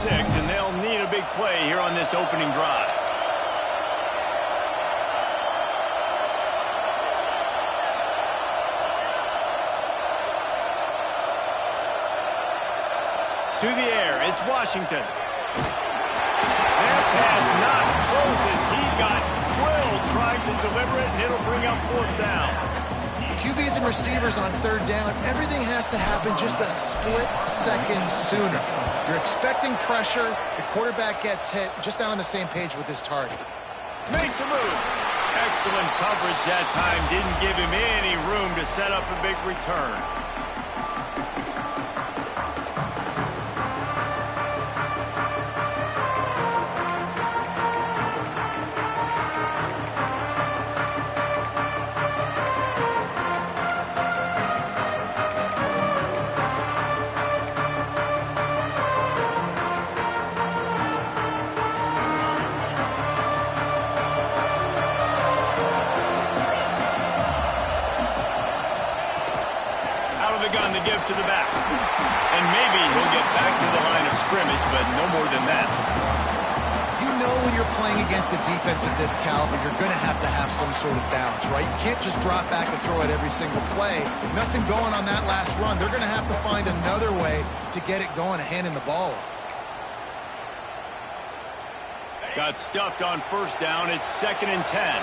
6, and they'll need a big play here on this opening drive. To the air, it's Washington. Their pass not close as he got drilled trying to deliver it, and it'll bring up 4th down. QBs and receivers on 3rd down, everything has to happen just a split second sooner. You're expecting pressure, the quarterback gets hit, just not on the same page with his target. Makes a move. Excellent coverage that time. Didn't give him any room to set up a big return. Gun to give to the back. And maybe he'll get back to the line of scrimmage, but no more than that. You know when you're playing against a defense of this caliber, you're going to have some sort of balance, right? You can't just drop back and throw it every single play. Nothing going on that last run. They're going to have to find another way to get it going and handing the ball off. Got stuffed on 1st down. It's 2nd and 10.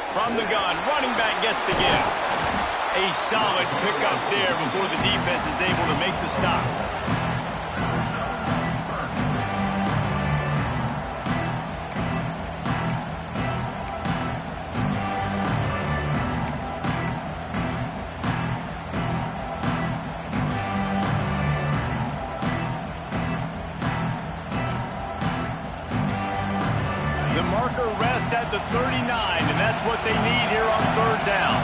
From the gun, running back gets to give. A solid pickup there before the defense is able to make the stop. The marker rests at the 39, and that's what they need here on 3rd down.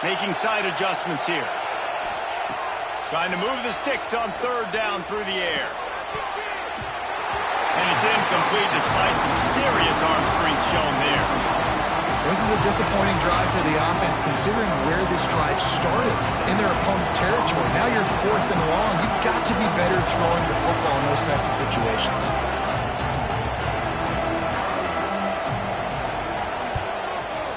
Making side adjustments here. Trying to move the sticks on 3rd down through the air. And it's incomplete despite some serious arm strength shown there. This is a disappointing drive for the offense considering where this drive started in their opponent territory. Now you're 4th and long. You've got to be better throwing the football in those types of situations.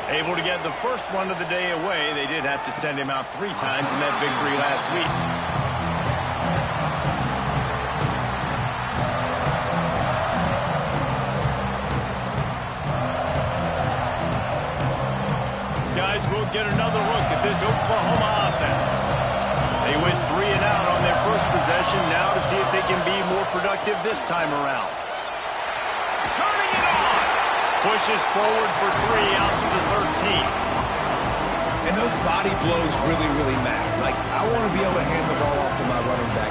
Able to get the first one of the day away. They did have to send him out 3 times in that victory last week. Guys, we'll get another look at this Oklahoma offense. They went 3 and out on their first possession. Now to see if they can be more productive this time around. Turning it on. Pushes forward for 3 out to the 13. And those body blows really matter. Like, I want to be able to hand the ball off to my running back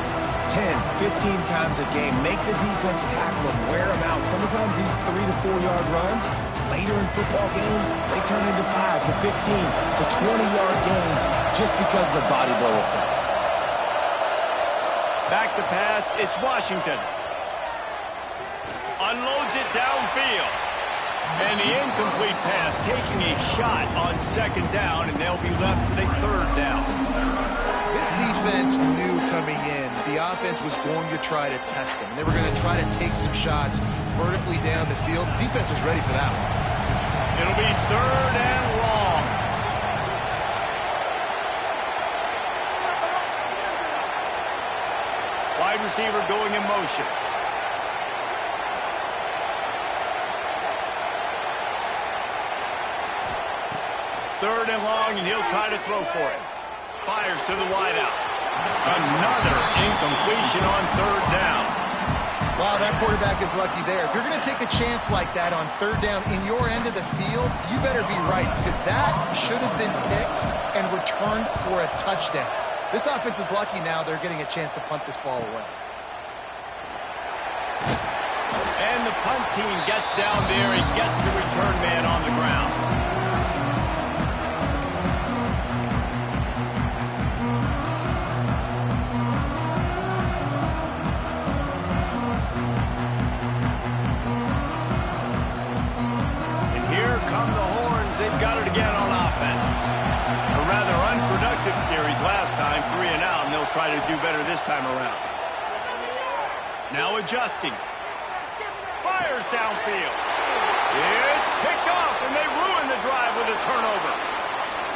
10, 15 times a game. Make the defense tackle him, wear him out. Sometimes these 3 to 4 yard runs, later in football games, they turn into 5 to 15 to 20-yard gains just because of the body blow effect. Back to pass, it's Washington. Unloads it downfield. And the incomplete pass taking a shot on 2nd down, and they'll be left with a 3rd down. This defense knew coming in the offense was going to try to test them. They were going to try to take some shots vertically down the field. Defense was ready for that one. It'll be 3rd and long. Wide receiver going in motion. Third and long, and he'll try to throw for it. Fires to the wideout. Another incompletion on 3rd down. Wow, that quarterback is lucky there. If you're going to take a chance like that on 3rd down in your end of the field, you better be right, because that should have been picked and returned for a touchdown. This offense is lucky now they're getting a chance to punt this ball away. And the punt team gets down there and gets the return man on the ground. offense. A rather unproductive series last time, 3 and out, and they'll try to do better this time around. Now adjusting. Fires downfield. It's picked off, and they ruin the drive with a turnover.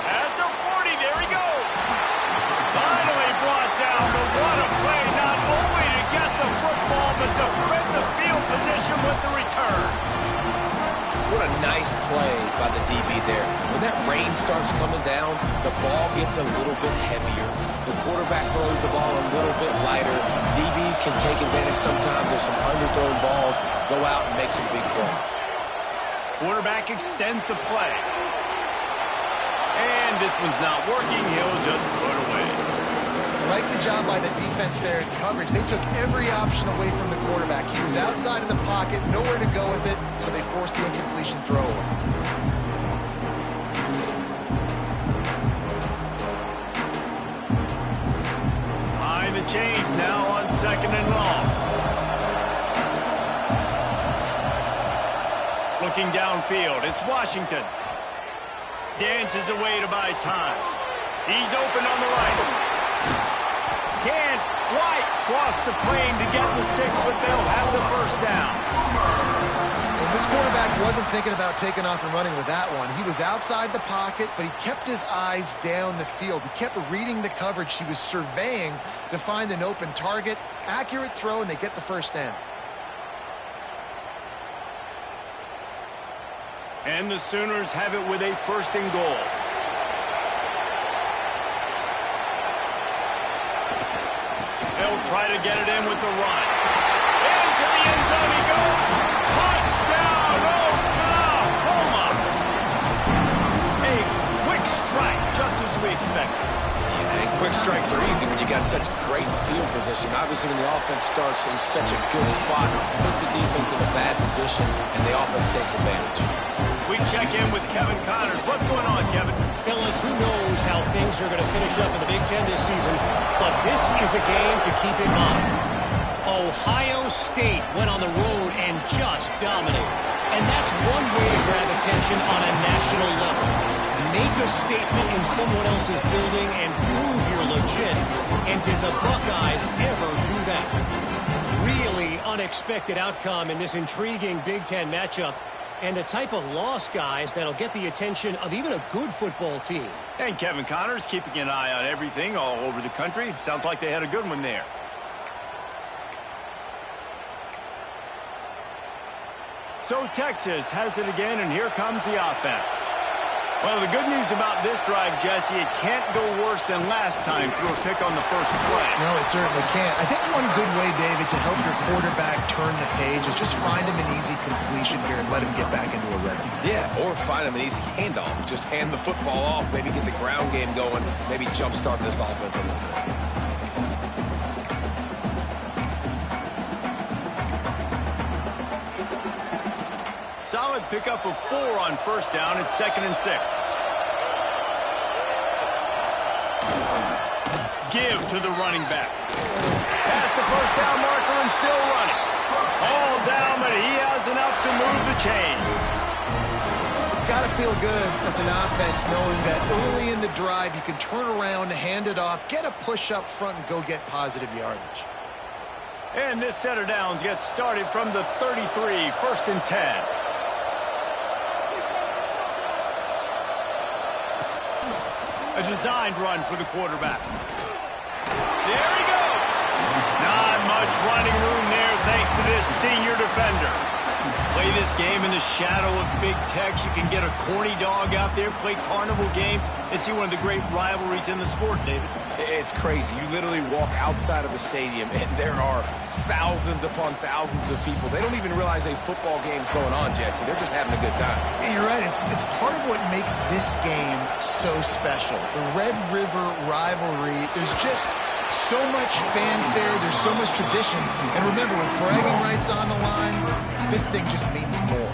At the 40, there he goes. Finally brought down, but what a play, not only to get the football, but to thread the field position with the return. What a nice play by the DB there. When that rain starts coming down, the ball gets a little bit heavier. The quarterback throws the ball a little bit lighter. DBs can take advantage sometimes of some underthrown balls, go out and make some big plays. Quarterback extends the play. And this one's not working. He'll just throw it away. I like the job by the defense there in coverage. They took every option away from the quarterback. He was outside of the pocket, nowhere to go with it, so they forced the incompletion throw away. Behind the chains now on 2nd and long. Looking downfield, it's Washington. Dances away to buy time. He's open on the right. Can't quite cross the plane to get the 6, but they'll have the first down. And this quarterback wasn't thinking about taking off and running with that one. He was outside the pocket, but he kept his eyes down the field. He kept reading the coverage. He was surveying to find an open target. Accurate throw, and they get the first down. And the Sooners have it with a 1st and goal. They'll try to get it in with the run. Into the end zone he goes. Touchdown, Oklahoma. A quick strike, just as we expected. Yeah, and quick strikes are easy when you got such great field position. Obviously, when the offense starts in such a good spot, puts the defense in a bad position, and the offense takes advantage. We check in with Kevin Connors. What's going on, Kevin? Fellas, who knows how things are going to finish up in the Big Ten this season, but this is a game to keep in mind. Ohio State went on the road and just dominated. And that's one way to grab attention on a national level. Make a statement in someone else's building and prove you're legit. And did the Buckeyes ever do that? Really unexpected outcome in this intriguing Big Ten matchup. And the type of loss, guys, that'll get the attention of even a good football team. And Kevin Connors keeping an eye on everything all over the country. Sounds like they had a good one there. So Texas has it again, and here comes the offense. Well, the good news about this drive, Jesse, it can't go worse than last time through a pick on the first play. No, it certainly can't. I think one good way, David, to help your quarterback turn the page is just find him an easy completion here and let him get back into a rhythm. Yeah, or find him an easy handoff. Just hand the football off, maybe get the ground game going, maybe jumpstart this offense a little bit. Solid pickup of 4 on 1st down. It's 2nd and 6. Give to the running back. Past the 1st down marker and still running. All down, but he has enough to move the chains. It's got to feel good as an offense knowing that early in the drive you can turn around, hand it off, get a push up front, and go get positive yardage. And this set of downs gets started from the 33, 1st and 10. A designed run for the quarterback. There he goes. Not much running room there thanks to this senior defender. Play this game in the shadow of Big Tex. You can get a corny dog out there, play carnival games, and see one of the great rivalries in the sport, David. It's crazy. You literally walk outside of the stadium, and there are thousands upon thousands of people. They don't even realize a football game's going on, Jesse. They're just having a good time. You're right. It's part of what makes this game so special. The Red River rivalry, there's just so much fanfare. There's so much tradition. And remember, with bragging rights on the line, this thing just means more.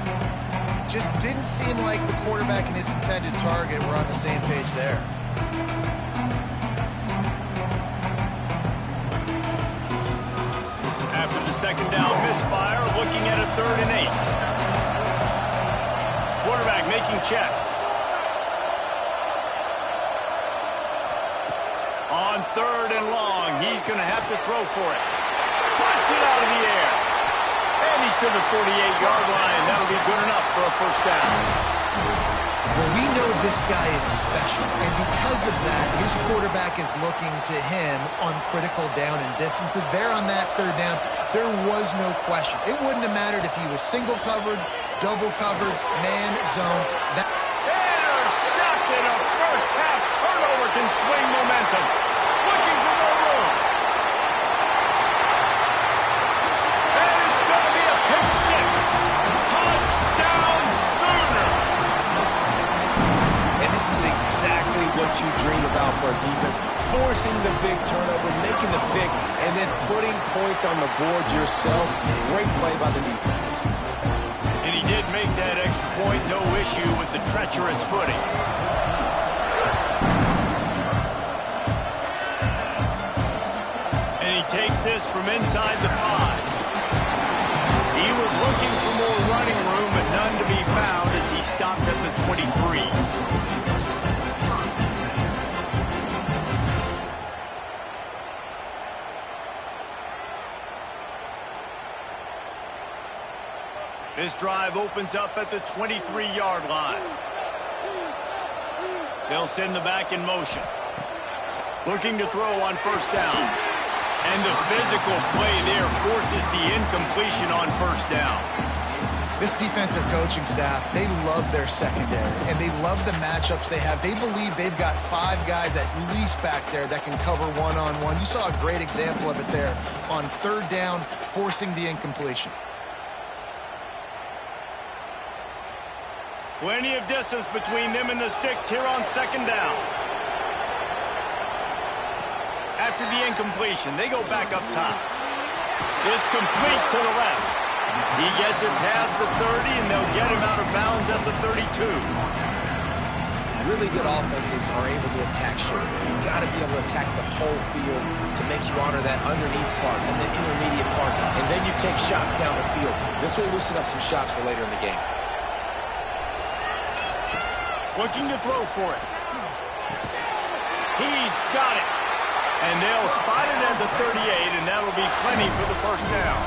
Just didn't seem like the quarterback and his intended target were on the same page there. After the 2nd down misfire, looking at a 3rd and 8. Quarterback making checks. On 3rd and long, he's going to have to throw for it. Puts it out of the air. And he's to the 48-yard line. That'll be good enough for a first down. Well, we know this guy is special, and because of that, his quarterback is looking to him on critical down and distances. There on that 3rd down, there was no question. It wouldn't have mattered if he was single covered, double covered, man, zone. Intercepted. A first-half turnover can swing momentum. Looking for more room. And it's going to be a pick six. Touchdown Sooners. And this is exactly what you dream about for a defense. Forcing the big turnover, making the pick, and then putting points on the board yourself. Great play by the defense. And he did make that extra point, no issue with the treacherous footing. And he takes this from inside the 5. He was looking for more running room, but none to be found as he stopped at the 23. This drive opens up at the 23-yard line. They'll send the back in motion. Looking to throw on first down. And the physical play there forces the incompletion on first down. This defensive coaching staff, they love their secondary, and they love the matchups they have. They believe they've got 5 guys at least back there that can cover one-on-one. You saw a great example of it there on 3rd down, forcing the incompletion. Plenty of distance between them and the sticks here on 2nd down. After the incompletion, they go back up top. It's complete to the left. He gets it past the 30, and they'll get him out of bounds at the 32. Really good offenses are able to attack short. You've got to be able to attack the whole field to make you honor that underneath part and the intermediate part, and then you take shots down the field. This will loosen up some shots for later in the game. Looking to throw for it. He's got it. And they'll spot it at the 38, and that'll be plenty for the first down.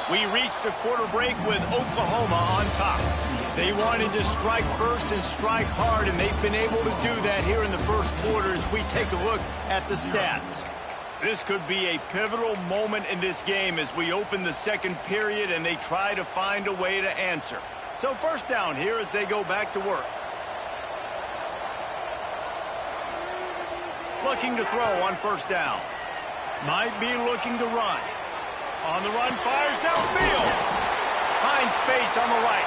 We reached the quarter break with Oklahoma on top. They wanted to strike first and strike hard, and they've been able to do that here in the first quarter as we take a look at the stats. This could be a pivotal moment in this game as we open the second period and they try to find a way to answer. So first down here as they go back to work. Looking to throw on first down. Might be looking to run. On the run, fires downfield. Finds space on the right.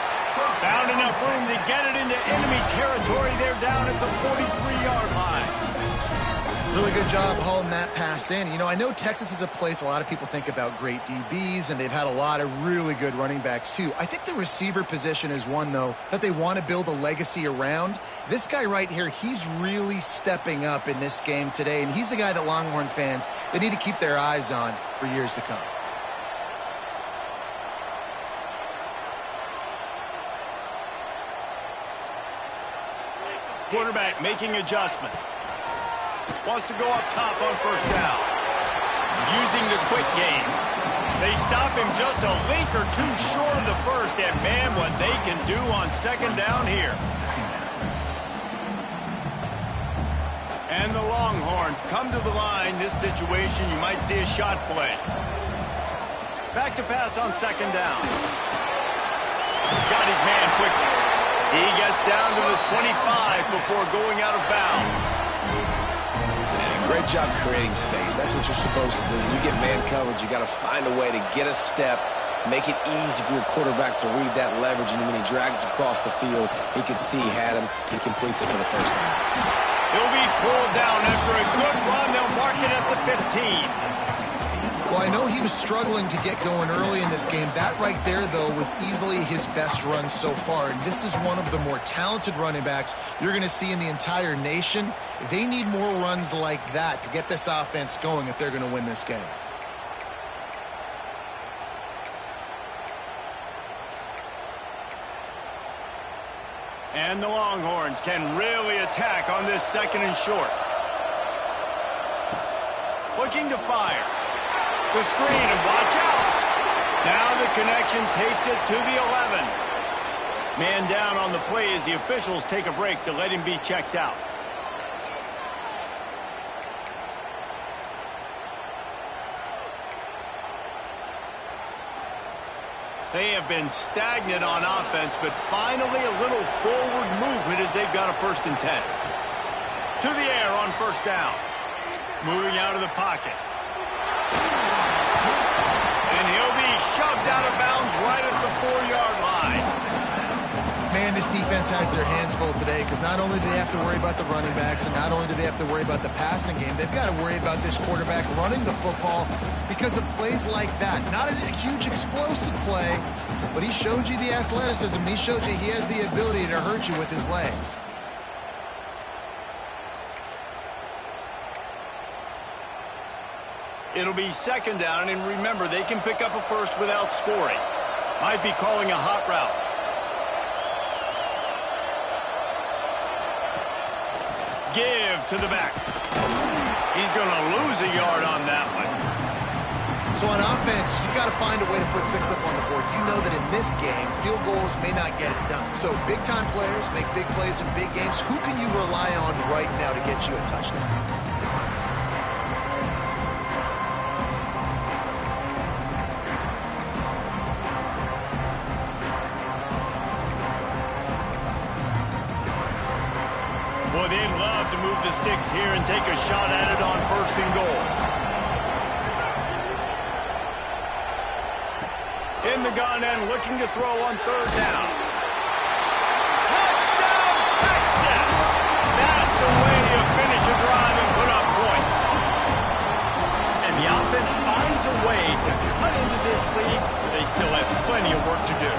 Found enough room to get it into enemy territory. They're down at the 43-yard line. Really good job hauling that pass in. You know, I know Texas is a place a lot of people think about great DBs, and they've had a lot of really good running backs too. I think the receiver position is one, though, that they want to build a legacy around. This guy right here, he's really stepping up in this game today, and he's the guy that Longhorn fans, they need to keep their eyes on for years to come. Quarterback making adjustments. Wants to go up top on first down. Using the quick game. They stop him just a link or two short of the first, and man, what they can do on second down here. And the Longhorns come to the line. This situation, you might see a shot play. Back to pass on second down. Got his man quickly. He gets down to the 25 before going out of bounds. And great job creating space. That's what you're supposed to do. When you get man coverage, you got to find a way to get a step, make it easy for your quarterback to read that leverage, and when he drags across the field, he can see he had him. He completes it for the first time. He'll be pulled down after a good run. They'll mark it at the 15. Well, I know he was struggling to get going early in this game. That right there, though, was easily his best run so far. And this is one of the more talented running backs you're going to see in the entire nation. They need more runs like that to get this offense going if they're going to win this game. And the Longhorns can really attack on this 2nd and short. Looking to fire. The screen, and watch out. Now the connection takes it to the 11. Man down on the play as the officials take a break to let him be checked out. They have been stagnant on offense, but finally a little forward movement as they've got a 1st and 10. To the air on 1st down. Moving out of the pocket. And he'll be shoved out of bounds right at the 4-yard line. Man, this defense has their hands full today because not only do they have to worry about the running backs and not only do they have to worry about the passing game, they've got to worry about this quarterback running the football because of plays like that. Not a huge explosive play, but he showed you the athleticism. He showed you he has the ability to hurt you with his legs. It'll be 2nd down, and remember, they can pick up a 1st without scoring. Might be calling a hot route. Give to the back. He's going to lose a yard on that one. So on offense, you've got to find a way to put 6 up on the board. You know that in this game, field goals may not get it done. So big-time players make big plays in big games. Who can you rely on right now to get you a touchdown? Boy, they'd love to move the sticks here and take a shot at it on 1st and goal. In the gun and looking to throw on 3rd down. Touchdown, Texas! That's the way you finish a drive and put up points. And the offense finds a way to cut into this lead. They still have plenty of work to do.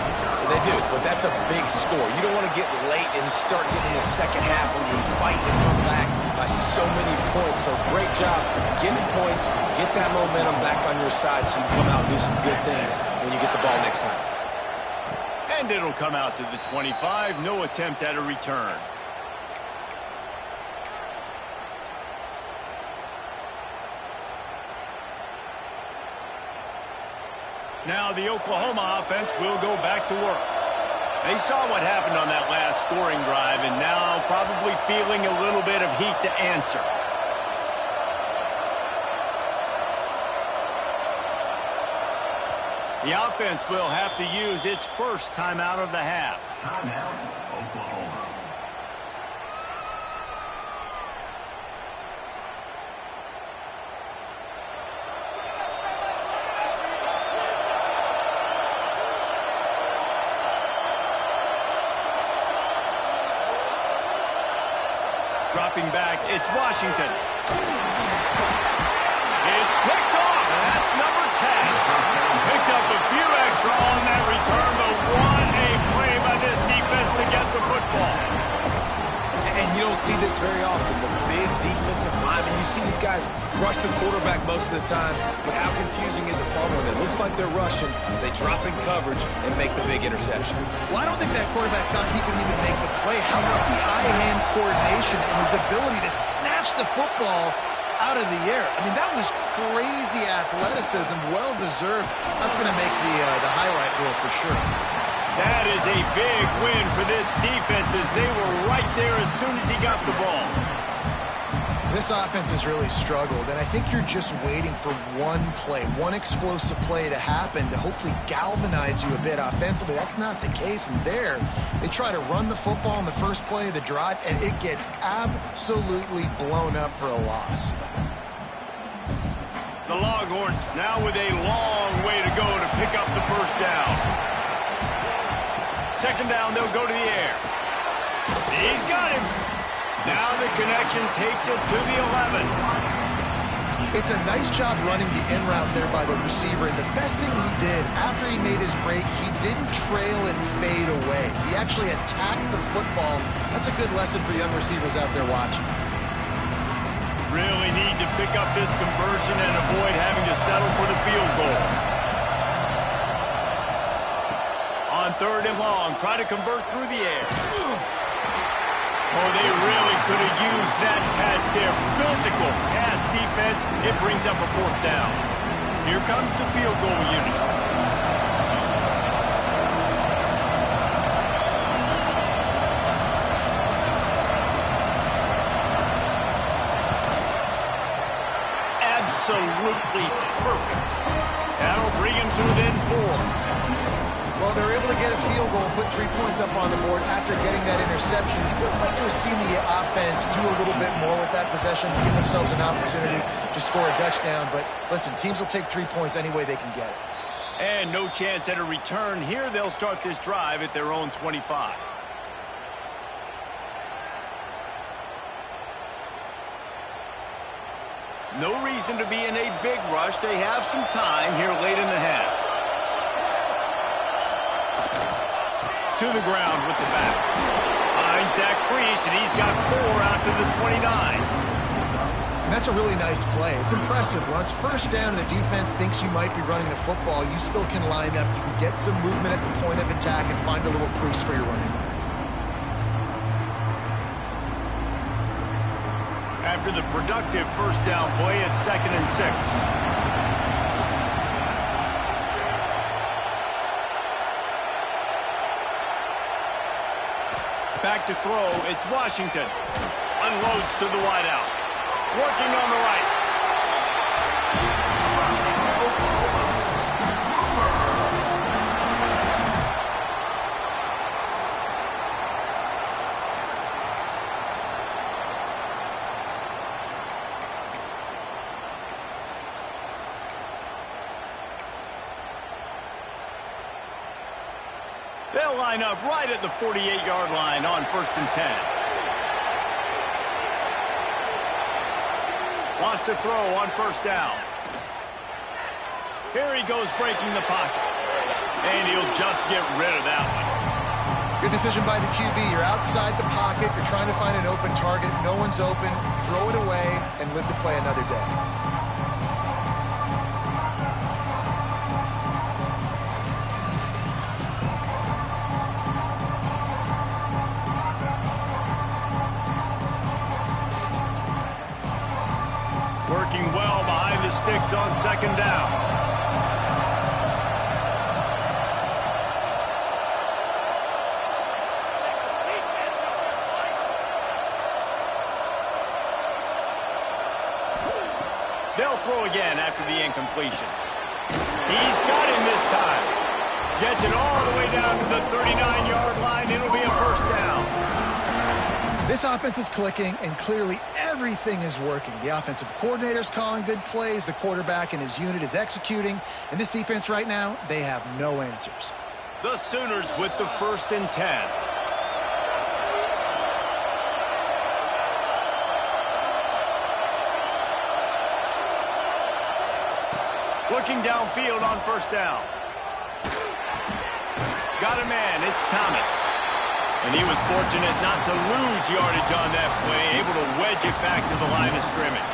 They do, but that's a big score. You don't want to get late and start getting in the 2nd half when you're fighting to come back by so many points. So great job getting points, get that momentum back on your side so you can come out and do some good things when you get the ball next time. And it'll come out to the 25. No attempt at a return. Now the Oklahoma offense will go back to work. They saw what happened on that last scoring drive and now probably feeling a little bit of heat to answer. The offense will have to use its 1st timeout of the half. Timeout, Oklahoma. Dropping back, it's Washington. It's picked off, and that's number 10. Picked up a few extra on that return, but what a play by this defense to get the football. And you don't see this very often, the big defensive linemen. You see these guys rush the quarterback most of the time, but how confusing is it for them when it looks like they're rushing, they drop in coverage and make the big interception? Well, I don't think that quarterback thought he could even make the play. How about the eye-hand coordination and his ability to snatch the football out of the air? I mean, that was crazy athleticism, well-deserved. That's going to make the highlight reel for sure. That is a big win for this defense as they were right there as soon as he got the ball. This offense has really struggled, and I think you're just waiting for one play, one explosive play to happen to hopefully galvanize you a bit offensively. That's not the case, and there, they try to run the football in the first play of the drive, and it gets absolutely blown up for a loss. The Longhorns now with a long way to go to pick up the 1st down. 2nd down, they'll go to the air. He's got him. Now the connection takes it to the 11. It's a nice job running the in route there by the receiver, and the best thing he did after he made his break, he didn't trail and fade away. He actually attacked the football. That's a good lesson for young receivers out there watching. Really need to pick up this conversion and avoid having to settle for the field goal. On 3rd and long, try to convert through the air. Oh, they really could have used that catch there. Physical pass defense. It brings up a 4th down. Here comes the field goal unit. Absolutely perfect. That'll bring him to within 4. Well, they're able to get a field goal, put 3 points up on the board after getting that interception. You would have liked to have seen the offense do a little bit more with that possession, give themselves an opportunity to score a touchdown. But listen, teams will take 3 points any way they can get it. And no chance at a return here. They'll start this drive at their own 25. No reason to be in a big rush. They have some time here late in the half. To the ground with the back. Finds that crease, and he's got 4 out to the 29. And that's a really nice play. It's impressive. When it's 1st down and the defense thinks you might be running the football, you still can line up. You can get some movement at the point of attack and find a little crease for your running back. After the productive 1st down play, it's 2nd and 6. Back to throw, it's Washington. Unloads to the wideout. Working on the right. They'll line up right at the 48-yard line on 1st and 10. Lost to throw on 1st down. Here he goes breaking the pocket. And he'll just get rid of that one. Good decision by the QB. You're outside the pocket. You're trying to find an open target. No one's open. Throw it away and live to play another day. Working well behind the sticks on 2nd down. They'll throw again after the incompletion. He's got him this time. Gets it all the way down to the 39-yard line. It'll be a 1st down. This offense is clicking, and clearly everything is working. The offensive coordinator's calling good plays. The quarterback and his unit is executing. And this defense right now, they have no answers. The Sooners with the 1st and 10. Looking downfield on 1st down. Got a man. It's Thomas. And he was fortunate not to lose yardage on that play, able to wedge it back to the line of scrimmage.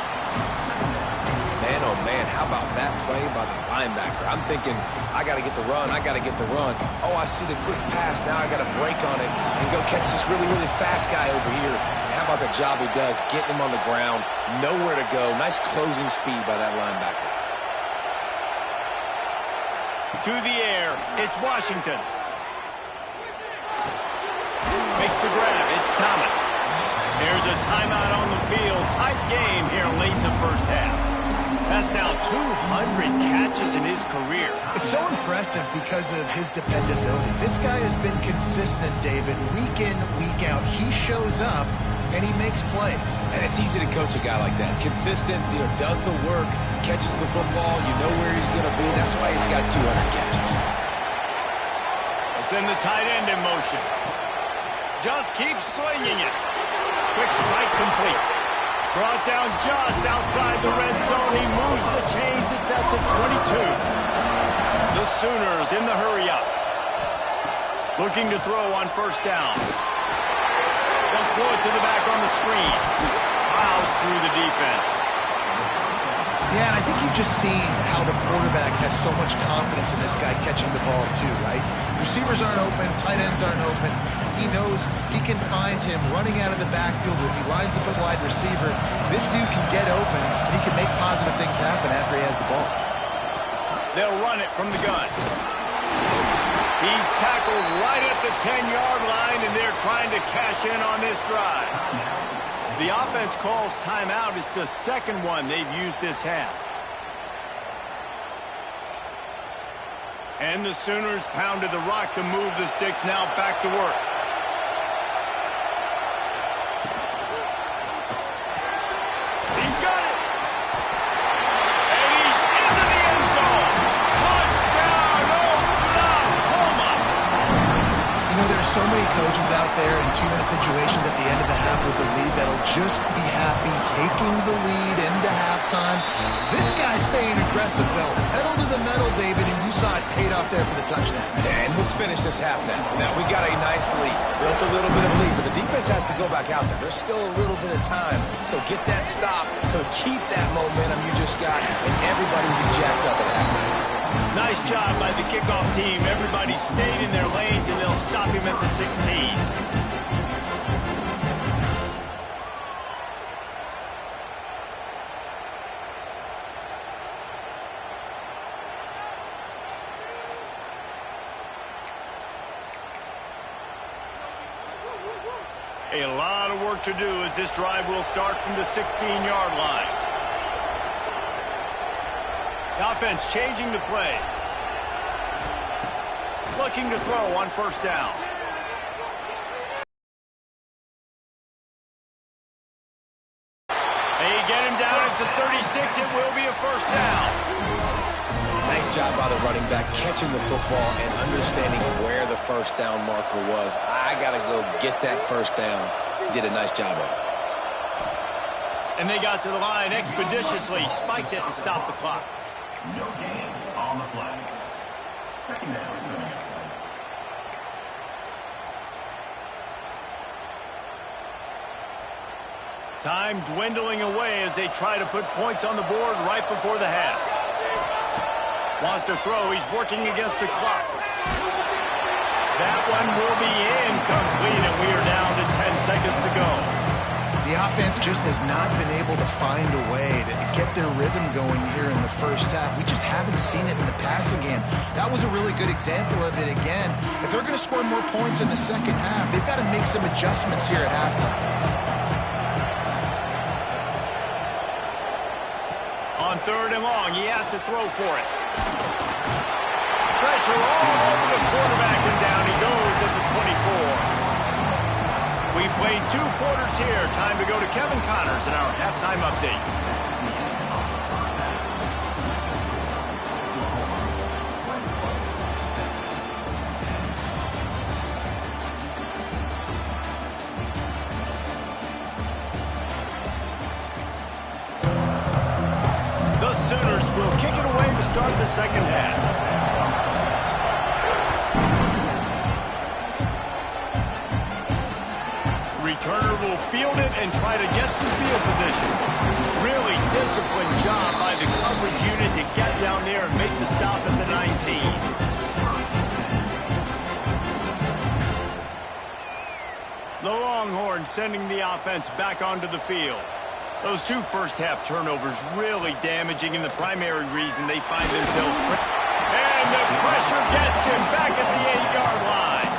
Man, oh man, how about that play by the linebacker? I'm thinking, I got to get the run, I got to get the run. Oh, I see the quick pass, now I got to break on it and go catch this really, really fast guy over here. And how about the job he does, getting him on the ground, nowhere to go. Nice closing speed by that linebacker. To the air, it's Washington. Makes the grab, it's Thomas. There's a timeout on the field. Tight game here late in the 1st half. That's now 200 catches in his career. It's so impressive because of his dependability. This guy has been consistent, David, week in, week out. He shows up, and he makes plays. And it's easy to coach a guy like that. Consistent, does the work, catches the football, you know where he's going to be. That's why he's got 200 catches. Let's send the tight end in motion. Just keep swinging it. Quick strike complete. Brought down just outside the red zone. He moves the chains. It's at the 22. The Sooners in the hurry up. Looking to throw on first down. They'll throw it to the back on the screen. Plows through the defense. Yeah, and I think you've just seen how the quarterback has so much confidence in this guy catching the ball too, right? Receivers aren't open, tight ends aren't open. He knows he can find him running out of the backfield. If he lines up a wide receiver, this dude can get open, and he can make positive things happen after he has the ball. They'll run it from the gun. He's tackled right at the 10-yard line, and they're trying to cash in on this drive. The offense calls timeout. It's the second one they've used this half. And the Sooners pounded the rock to move the sticks. Now back to work. He's got it. And he's into the end zone. Touchdown, Oklahoma. You know, there are so many coaches out there in 2-minute situations at the end of the half with the lead that'll just be happy taking the lead into halftime. This guy's staying aggressive, though. Pedal to the metal, David, and you saw it paid off there for the touchdown. And let's finish this half now. Now, we got a nice lead. Built a little bit of lead, but the defense has to go back out there. There's still a little bit of time. So get that stop to keep that momentum you just got, and everybody will be jacked up at halftime. Nice job by the kickoff team. Everybody stayed in their lanes, and they'll stop him at the 16. A lot of work to do as this drive will start from the 16-yard line. The offense changing the play. Looking to throw on first down. They get him down at the 36. It will be a first down. Nice job by the running back catching the football and understanding where the first down marker was. I got to go get that first down. He did a nice job of it. And they got to the line expeditiously, spiked it, and stopped the clock. No gain on the play. Second down. Time dwindling away as they try to put points on the board right before the half. Wants to throw. He's working against the clock. That one will be incomplete, and we are down to 10 seconds to go. The offense just has not been able to find a way to get their rhythm going here in the first half. We just haven't seen it in the passing game. That was a really good example of it again. If they're going to score more points in the second half, they've got to make some adjustments here at halftime. On third and long, he has to throw for it. Pressure all over the quarterback, and down he goes at the 24. We've played 2 quarters here. Time to go to Kevin Connors in our halftime update. The Sooners will kick it away to start the second half. Returner will field it and try to get some field position. Really disciplined job by the coverage unit to get down there and make the stop at the 19. The Longhorns sending the offense back onto the field. Those 2 first-half turnovers really damaging, and the primary reason they find themselves trapped. And the pressure gets him back at the 8-yard line.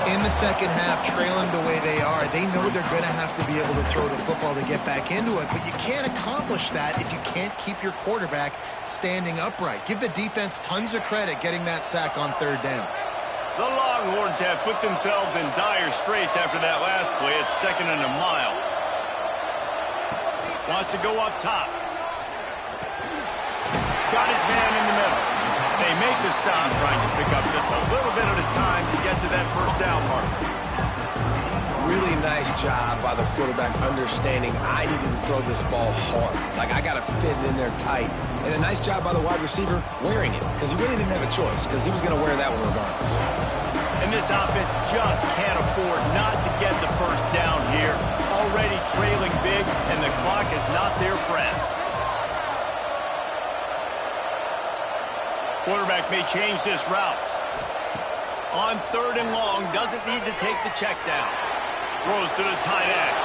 In the second half, trailing the way they are, they know they're going to have to be able to throw the football to get back into it, but you can't accomplish that if you can't keep your quarterback standing upright. Give the defense tons of credit getting that sack on third down. The Longhorns have put themselves in dire straits after that last play. It's 2nd and a mile. Wants to go up top. Got his man in the middle. They make the stop, trying to pick up just a little bit at a time to get to that first down marker. really nice job by the quarterback understanding I needed to throw this ball hard. Like, I got to fit it in there tight. And a nice job by the wide receiver wearing it, because he really didn't have a choice, because he was going to wear that one regardless. And this offense just can't afford not to get the first down here. Already trailing big, and the clock is not their friend. Quarterback may change this route. On 3rd and long, doesn't need to take the check down. Throws to the tight end.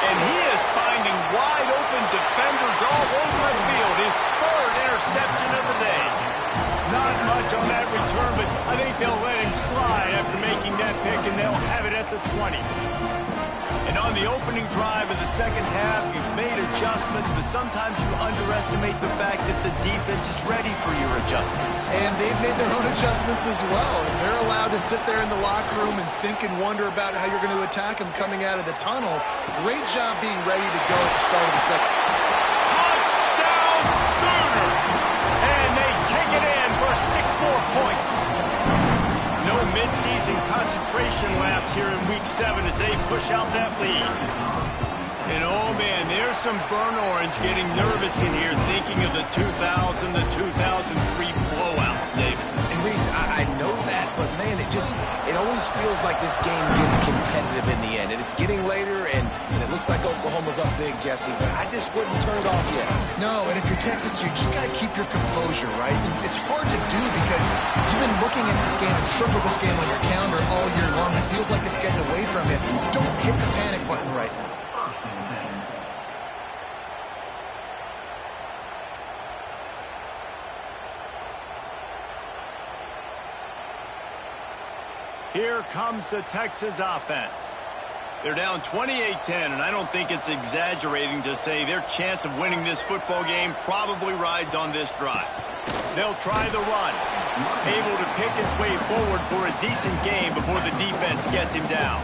And he is finding wide open defenders all over the field. His 3rd interception of the day. Not much on that return, but I think they'll let him slide after making that pick, and they'll have it at the 20. And on the opening drive of the second half, you've made adjustments, but sometimes you underestimate the fact that the defense is ready for your adjustments. And they've made their own adjustments as well. And they're allowed to sit there in the locker room and think and wonder about how you're going to attack them coming out of the tunnel. Great job being ready to go at the start of the second. Touchdown Sooners! And they take it in for 6 more points. No midseason concentration laps here in Week 7 as they push out that lead. And oh man, there's some burn orange getting nervous in here thinking of the 2000, the 2003 blowouts, Dave. And Reese, I know that, but man, it always feels like this game gets competitive in the end. And it's getting later, and it looks like Oklahoma's up big, Jesse, but I just wouldn't turn it off yet. No, and if you're Texas, you just got to keep your composure, right? And it's hard to do because you've been looking at this game and circled this game on your calendar all year long. It feels like it's getting away from you. Don't hit the panic button right now. Here comes the Texas offense. They're down 28-10, and I don't think it's exaggerating to say their chance of winning this football game probably rides on this drive. They'll try the run, able to pick his way forward for a decent game before the defense gets him down.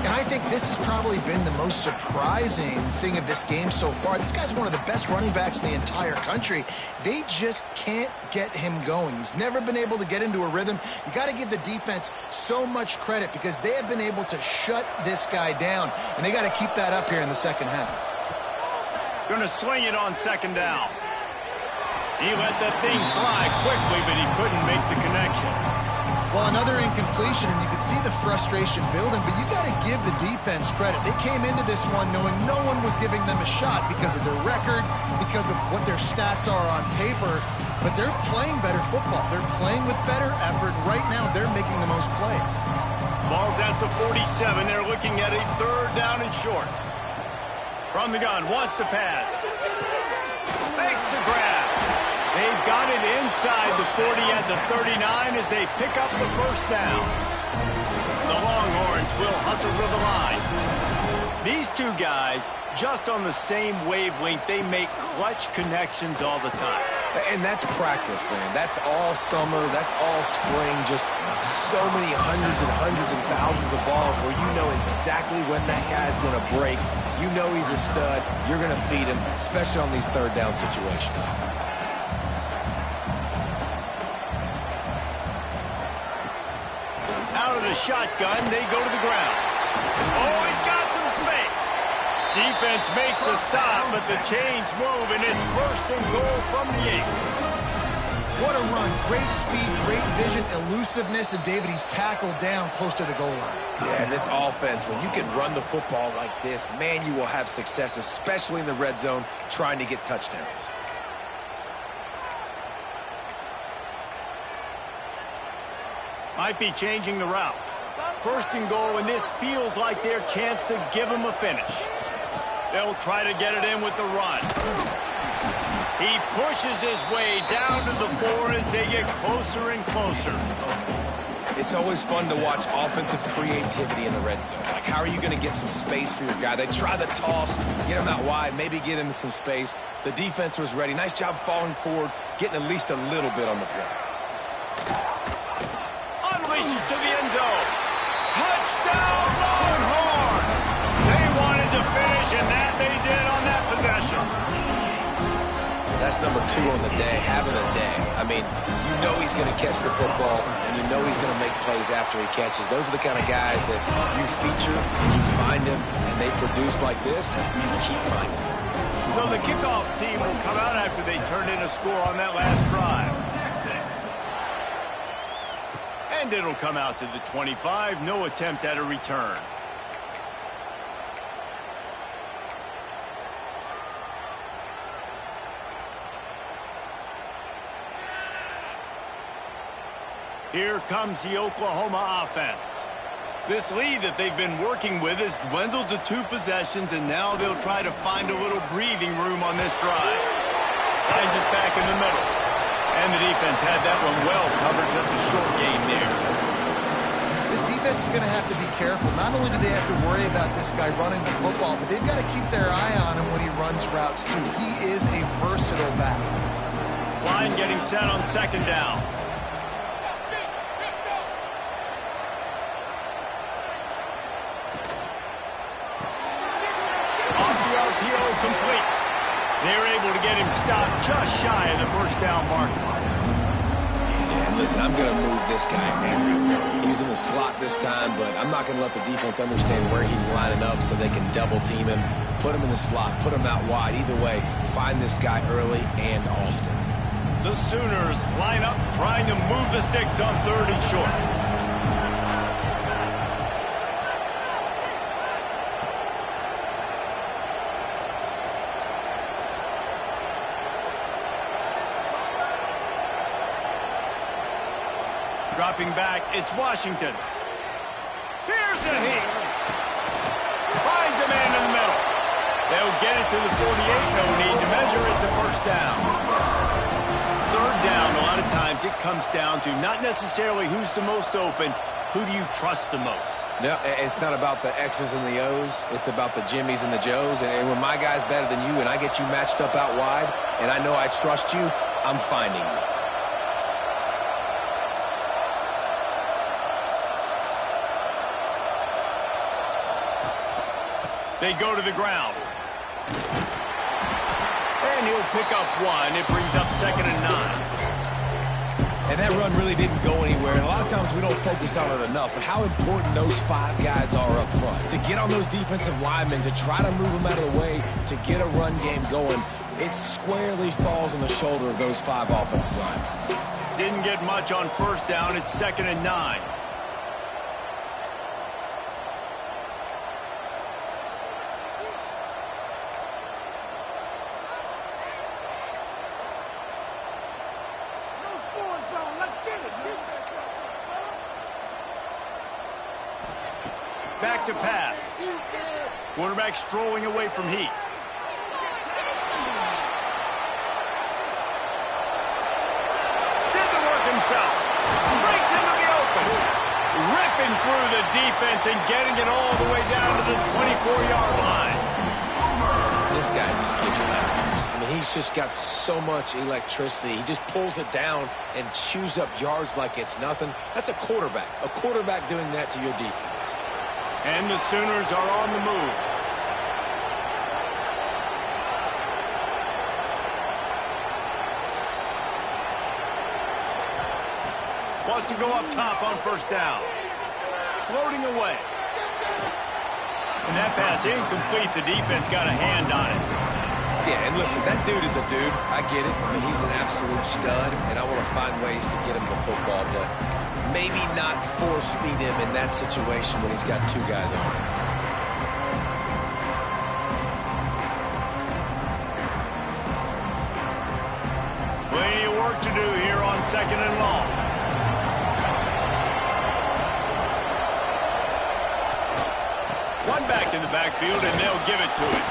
And I think this has probably been the most surprising thing of this game so far. This guy's one of the best running backs in the entire country. They just can't get him going. He's never been able to get into a rhythm. You got to give the defense so much credit because they have been able to shut this guy down, and they got to keep that up here in the second half. Going to swing it on 2nd down. He let that thing fly quickly, but he couldn't make the connection. Well, another incompletion, and you can see the frustration building, but you got to give the defense credit. They came into this one knowing no one was giving them a shot because of their record, because of what their stats are on paper, but they're playing better football. They're playing with better effort. Right now, they're making the most plays. Ball's at the 47. They're looking at a 3rd down and short. From the gun, wants to pass. Makes the grab. They've got it inside the 40 at the 39 as they pick up the 1st down. The Longhorns will hustle to the line. These two guys, just on the same wavelength, they make clutch connections all the time. And that's practice, man. That's all summer. That's all spring. Just so many hundreds and thousands of balls where you know exactly when that guy's going to break. You know he's a stud. You're going to feed him, especially on these 3rd down situations. Out of the shotgun, they go to the ground. Oh, he's got some space. Defense makes a stop, but the chains move, and it's 1st and goal from the 8. What a run. Great speed, great vision, elusiveness, and David, he's tackled down close to the goal line. Yeah, and this offense, when you can run the football like this, man, you will have success, especially in the red zone, trying to get touchdowns. Might be changing the route. 1st and goal, and this feels like their chance to give them a finish. They'll try to get it in with the run. He pushes his way down to the 4 as they get closer and closer. It's always fun to watch offensive creativity in the red zone. Like, how are you going to get some space for your guy? They try the toss, get him out wide, maybe get him some space. The defense was ready. Nice job falling forward, getting at least a little bit on the play. Unleashes to the end zone. Touchdown, Longhorns! They wanted to finish, and that they did on that possession. That's number 2 on the day, having a day. I I mean, you know he's going to catch the football, and you know he's going to make plays after he catches. Those are the kind of guys that you feature, and you find them, and they produce like this, you keep finding them. So the kickoff team will come out after they turned in a score on that last drive. And it'll come out to the 25. No attempt at a return. Here comes the Oklahoma offense. This lead that they've been working with has dwindled to 2 possessions, and now they'll try to find a little breathing room on this drive. Finds us back in the middle. And the defense had that one well covered, just a short gain there. This defense is going to have to be careful. Not only do they have to worry about this guy running the football, but they've got to keep their eye on him when he runs routes, too. He is a versatile back. Line getting set on second down. Complete. They're able to get him stopped just shy of the first down mark. Yeah, and listen, I'm going to move this guy everywhere. He's in the slot this time, but I'm not going to let the defense understand where he's lining up so they can double team him, put him in the slot, put him out wide. Either way, find this guy early and often. The Sooners line up trying to move the sticks on 3rd and short. Dropping back, it's Washington. Here's a heat. Finds a man in the middle. They'll get it to the 48. No need to measure. It's a first down. 3rd down, a lot of times it comes down to not necessarily who's the most open, who do you trust the most? No, it's not about the X's and the O's. It's about the Jimmies and the Joes. And when my guy's better than you and I get you matched up out wide and I know I trust you, I'm finding you. They go to the ground. And he'll pick up 1. It brings up 2nd and 9. And that run really didn't go anywhere. And a lot of times we don't focus on it enough, but how important those 5 guys are up front. To get on those defensive linemen, to try to move them out of the way, to get a run game going, it squarely falls on the shoulder of those 5 offensive linemen. Didn't get much on first down. It's 2nd and 9. Back to pass. Quarterback strolling away from heat. Did the work himself. Breaks into the open. Ripping through the defense and getting it all the way down to the 24-yard line. This guy just gives you nightmares. I mean, he's just got so much electricity. He just pulls it down and chews up yards like it's nothing. That's a quarterback. A quarterback doing that to your defense. And the Sooners are on the move. Wants to go up top on first down. Floating away. And that pass incomplete. The defense got a hand on it. Yeah, and listen, that dude is a dude. I get it. I mean, he's an absolute stud, and I want to find ways to get him the football, but maybe not force feed him in that situation when he's got 2 guys on him. Plenty of work to do here on 2nd and long. One back in the backfield, and they'll give it to him.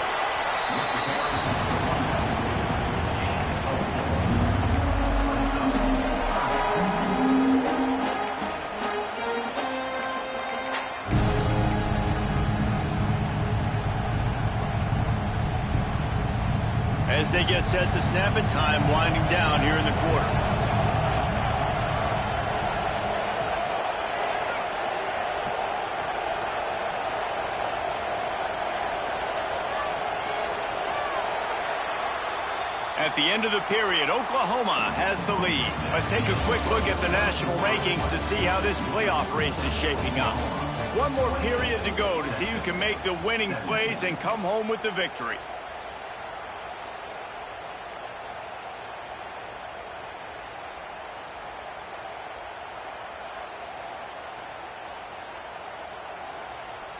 As they get set to snap it, time winding down here in the quarter. At the end of the period, Oklahoma has the lead. Let's take a quick look at the national rankings to see how this playoff race is shaping up. One more period to go to see who can make the winning plays and come home with the victory.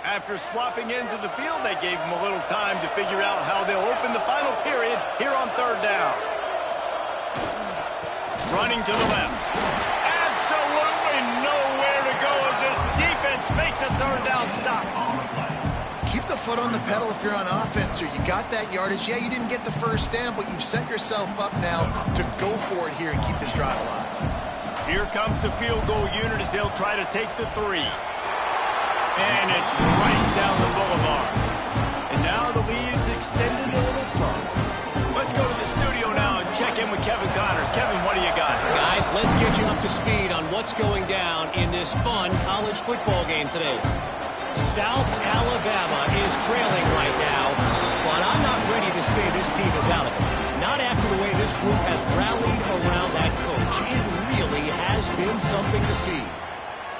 After swapping ends of the field, they gave them a little time to figure out how they'll open the final period here on third down. Running to the left. Absolutely nowhere to go as this defense makes a third down stop. Keep the foot on the pedal if you're on offense here. You got that yardage. Yeah, you didn't get the first down, but you've set yourself up now to go for it here and keep this drive alive. Here comes the field goal unit as they'll try to take the 3. And it's right down the boulevard. And now the lead is extended a little further. Let's go to the studio now and check in with Kevin Connors. Kevin, what do you got? Guys, let's get you up to speed on what's going down in this fun college football game today. South Alabama is trailing right now, but I'm not ready to say this team is out of it. Not after the way this group has rallied around that coach. It really has been something to see.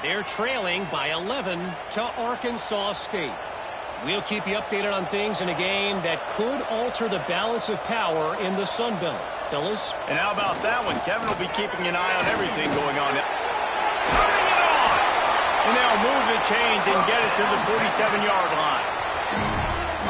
They're trailing by 11 to Arkansas State. We'll keep you updated on things in a game that could alter the balance of power in the Sun Belt. Fellas? And how about that one? Kevin will be keeping an eye on everything going on. Turning it on! And they'll move the chains and get it to the 47-yard line.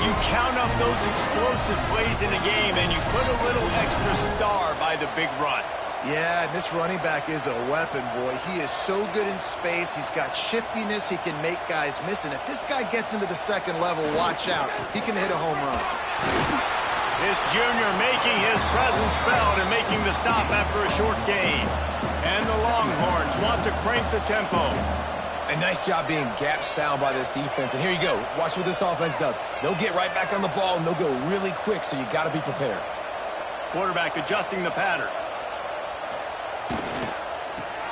You count up those explosive plays in a game, and you put a little extra star by the big run. Yeah, and this running back is a weapon, boy. He is so good in space. He's got shiftiness. He can make guys miss. And if this guy gets into the second level, watch out. He can hit a home run. This junior making his presence felt and making the stop after a short gain. And the Longhorns want to crank the tempo. A nice job being gap sound by this defense. And here you go. Watch what this offense does. They'll get right back on the ball, and they'll go really quick, so you got to be prepared. Quarterback adjusting the pattern.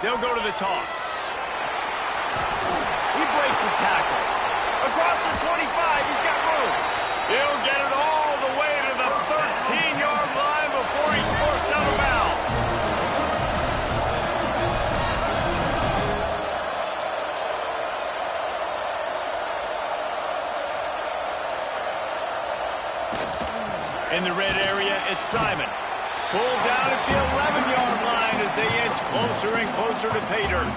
They'll go to the toss. He breaks a tackle. Across the 25, he's got room. He'll get it all the way to the 13-yard line before he's forced out of bounds. In the red area, it's Simon. Pulled down at the 11-yard line as they inch closer and closer to pay dirt.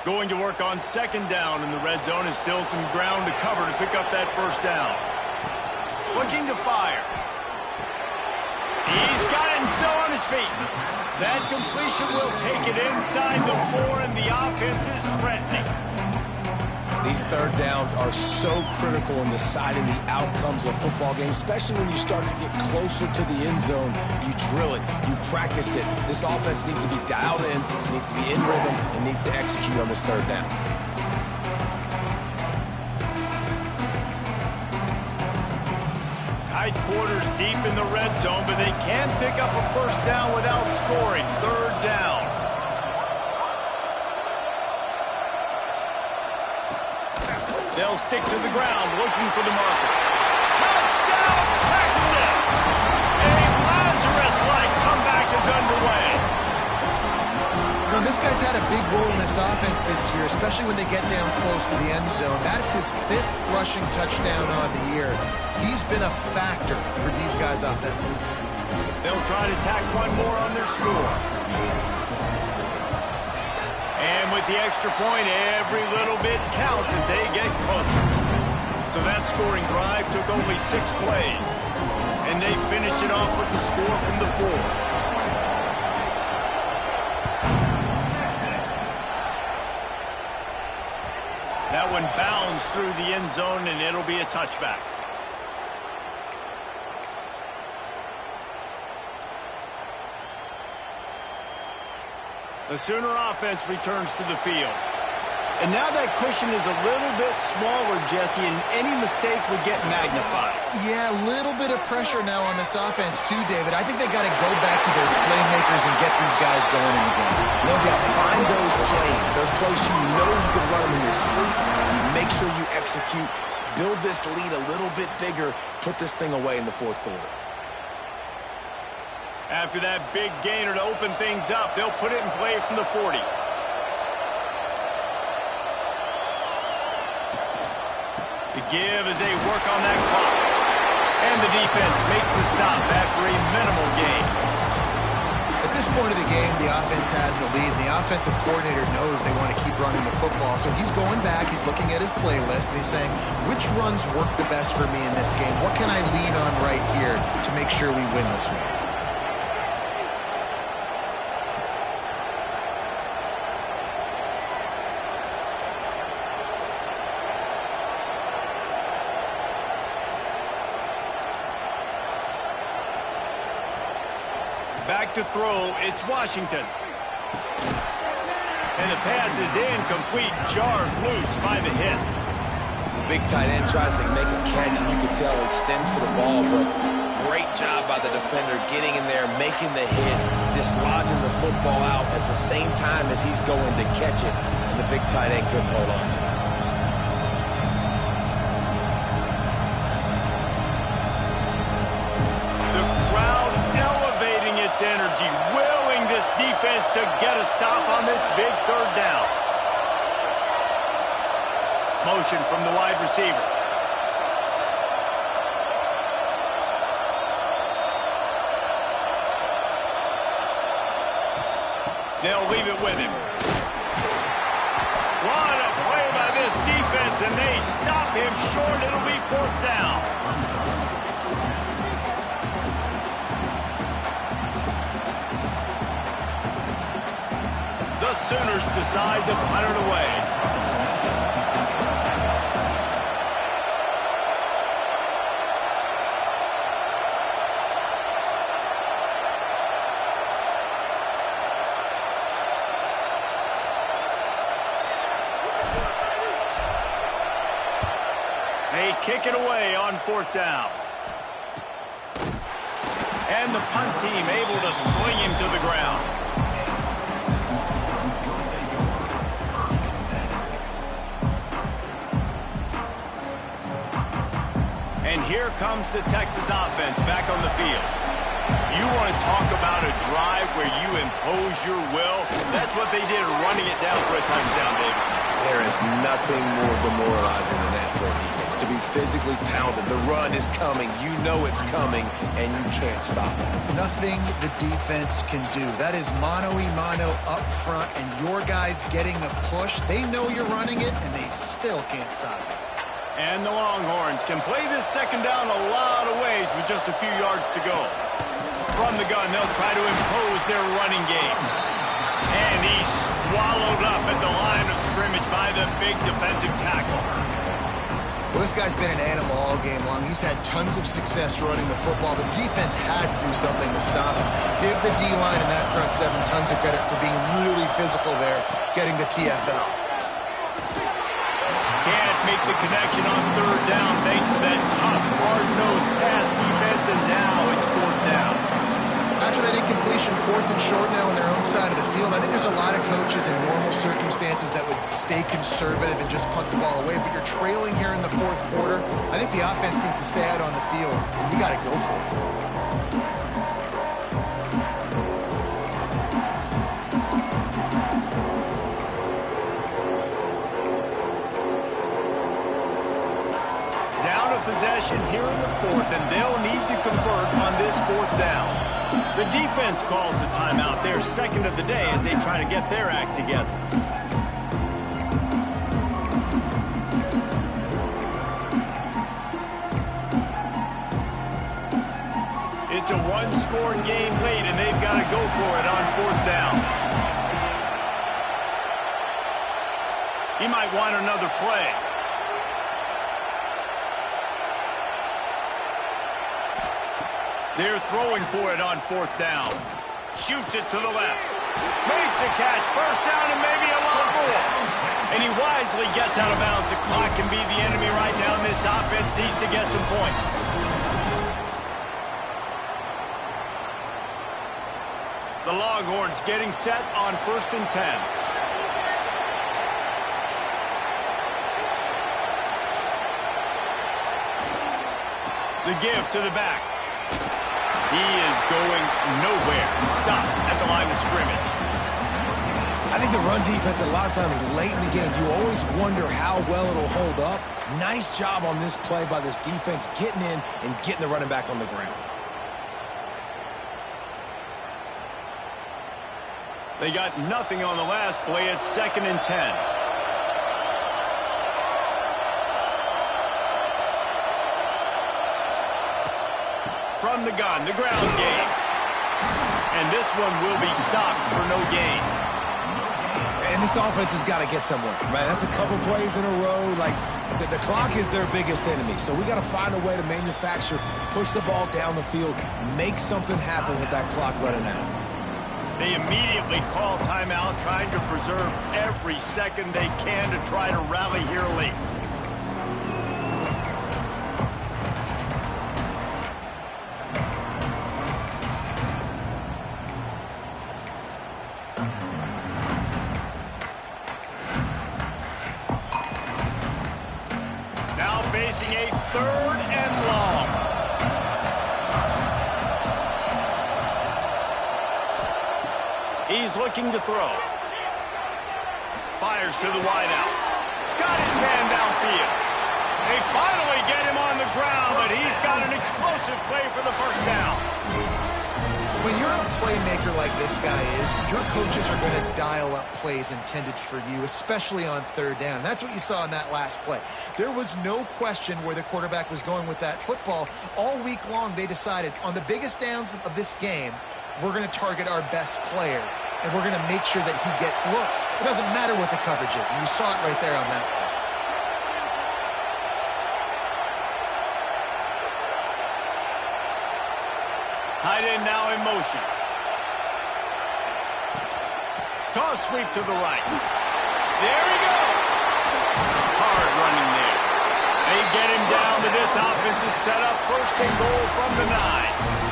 Going to work on second down in the red zone is still some ground to cover to pick up that first down. Looking to fire. He's got it and still on his feet. That completion will take it inside the 4, and the offense is threatening. These third downs are so critical in deciding the outcomes of football games, especially when you start to get closer to the end zone. You drill it, you practice it. This offense needs to be dialed in, needs to be in rhythm, and needs to execute on this third down. Tight quarters deep in the red zone, but they can pick up a first down without scoring. Third down. They'll stick to the ground, looking for the marker. Touchdown, Texas! A Lazarus-like comeback is underway. You know, this guy's had a big role in this offense this year, especially when they get down close to the end zone. That's his 5th rushing touchdown on the year. He's been a factor for these guys offensively. They'll try to tack one more on their score. And with the extra point, every little bit counts as they get closer. So that scoring drive took only 6 plays. And they finished it off with the score from the 4. That one bounds through the end zone, and it'll be a touchback. The Sooner offense returns to the field. And now that cushion is a little bit smaller, Jesse, and any mistake would get magnified. Yeah, a little bit of pressure now on this offense too, David. I think they got to go back to their playmakers and get these guys going in the game. No doubt. Find those plays you know you can run them in your sleep. You make sure you execute. Build this lead a little bit bigger. Put this thing away in the fourth quarter. After that big gainer to open things up, they'll put it in play from the 40. The give as they work on that clock. And the defense makes the stop after a minimal gain. At this point of the game, the offense has the lead, and the offensive coordinator knows they want to keep running the football. So he's going back, he's looking at his playlist, and he's saying, which runs work the best for me in this game? What can I lean on right here to make sure we win this one? Back to throw, it's Washington. And the pass is incomplete, jarred loose by the hit. Big tight end tries to make a catch, and you can tell he extends for the ball, but great job by the defender getting in there, making the hit, dislodging the football out at the same time as he's going to catch it, and the big tight end couldn't hold on to it. Energy, willing this defense to get a stop on this big third down. Motion from the wide receiver. They'll leave it with him. What a play by this defense, and they stop him short. It'll be fourth down. The Sooners decide to punt it away. They kick it away on fourth down. And the punt team able to sling him to the ground. And here comes the Texas offense back on the field. You want to talk about a drive where you impose your will? That's what they did, running it down for a touchdown, David. There is nothing more demoralizing than that for a defense. To be physically pounded. The run is coming. You know it's coming, and you can't stop it. Nothing the defense can do. That is mano-a-mano up front, and your guys getting a push. They know you're running it, and they still can't stop it. And the Longhorns can play this second down a lot of ways with just a few yards to go. From the gun, they'll try to impose their running game. And he's swallowed up at the line of scrimmage by the big defensive tackle. Well, this guy's been an animal all game long. He's had tons of success running the football. The defense had to do something to stop him. Give the D-line and that front seven tons of credit for being really physical there, getting the TFL. Can't make the connection on third down thanks to that tough, hard-nosed pass defense, and now it's fourth down. After that incompletion, fourth and short now on their own side of the field, I think there's a lot of coaches in normal circumstances that would stay conservative and just punt the ball away, but you're trailing here in the fourth quarter. I think the offense needs to stay out on the field, and you got to go for it. Possession here in the fourth, and they'll need to convert on this fourth down. The defense calls the timeout, their second of the day, as they try to get their act together. It's a one-score game late, and they've got to go for it on fourth down. He might want another play. They're throwing for it on fourth down. Shoots it to the left. Makes a catch. First down and maybe a lot more. And he wisely gets out of bounds. The clock can be the enemy right now, and this offense needs to get some points. The Longhorns getting set on 1st and 10. The give to the back. He is going nowhere. Stop at the line of scrimmage. I think the run defense, a lot of times late in the game, you always wonder how well it'll hold up. Nice job on this play by this defense, getting in and getting the running back on the ground. They got nothing on the last play. It's 2nd and 10. From the gun, the ground game. And this one will be stopped for no gain. And this offense has got to get somewhere, right? That's a couple plays in a row. Like, the clock is their biggest enemy. So we got to find a way to manufacture, push the ball down the field, make something happen with that clock running out. They immediately call timeout, trying to preserve every second they can to try to rally here late. Now facing a 3rd and long. He's looking to throw. Fires to the wideout. Got his man downfield. They finally get him on the ground, but he's got an explosive play for the 1st down. When you're a playmaker like this guy is, your coaches are going to dial up plays intended for you, especially on 3rd down. That's what you saw in that last play. There was no question where the quarterback was going with that football. All week long, they decided on the biggest downs of this game, we're going to target our best player, and we're going to make sure that he gets looks. It doesn't matter what the coverage is, and you saw it right there on that play. Tight end now in motion. Toss sweep to the right. There he goes. Hard running there. They get him down, but this offense is set up 1st and goal from the 9.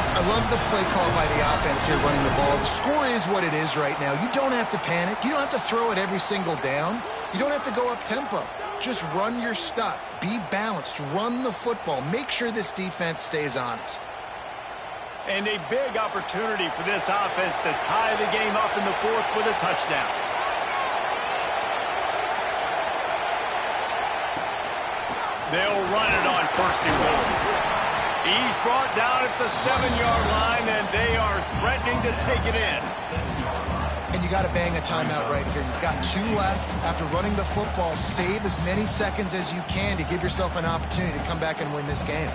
I love the play call by the offense here running the ball. The score is what it is right now. You don't have to panic. You don't have to throw it every single down. You don't have to go up tempo. Just run your stuff. Be balanced. Run the football. Make sure this defense stays honest. And a big opportunity for this offense to tie the game up in the 4th with a touchdown. They'll run it on 1st and goal. He's brought down at the 7-yard line, and they are threatening to take it in. And you got to bang a timeout right here. You've got 2 left. After running the football, save as many seconds as you can to give yourself an opportunity to come back and win this game.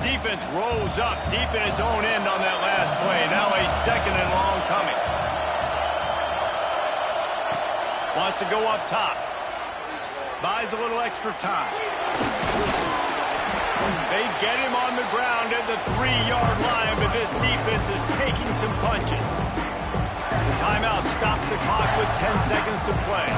Defense rolls up deep in its own end on that last play. Now a 2nd and long coming. Wants to go up top. Buys a little extra time. They get him on the ground at the 3-yard line, but this defense is taking some punches. The timeout stops the clock with 10 seconds to play.